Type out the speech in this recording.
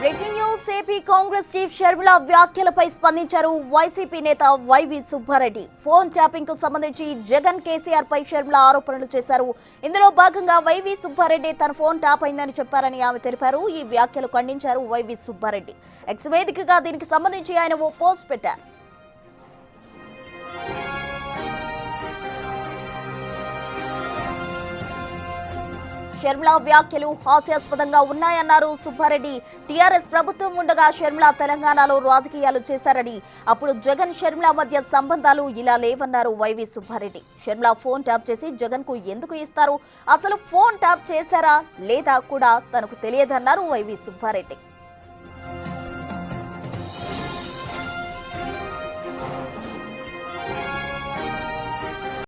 Breaking news AP Congress chief Sharmila వ్యాఖ్యలపై స్పందించారు YCP నేత వైవి సుబ్బారెడ్డి. ఫోన్ ట్యాపింగ్ కు సంబంధించి జగన్ కేసీఆర్ పై షర్మిల ఆరోపణలు చేశారు. ఇందులో భాగంగా వైవి సుబ్బారెడ్డి తన ఫోన్ ట్యాప్ అయిందని చెప్పారని ఆమె తెలిపారు. ఈ వ్యాఖ్యలు ఖండించారు వైవి సుబ్బారెడ్డి. ఎక్స్ వేదికగా దీనికి సంబంధించి ఆయన ఓ పోస్ట్ పెట్టారు. షర్మిల వ్యాఖ్యలు హాస్యాస్పదంగా ఉన్నాయన్నారు సుబ్బారెడ్డి. టీఆర్ఎస్ ప్రభుత్వం ఉండగా షర్మిల తెలంగాణలో రాజకీయాలు చేశారని, అప్పుడు జగన్ షర్మిల మధ్య సంబంధాలు ఇలా లేవన్నారు వైవి సుబ్బారెడ్డి. షర్మిల ఫోన్ ట్యాప్ చేసి జగన్ కు ఎందుకు ఇస్తారు, అసలు ఫోన్ ట్యాప్ చేశారా లేదా కూడా తనకు తెలియదన్నారు వైవి సుబ్బారెడ్డి.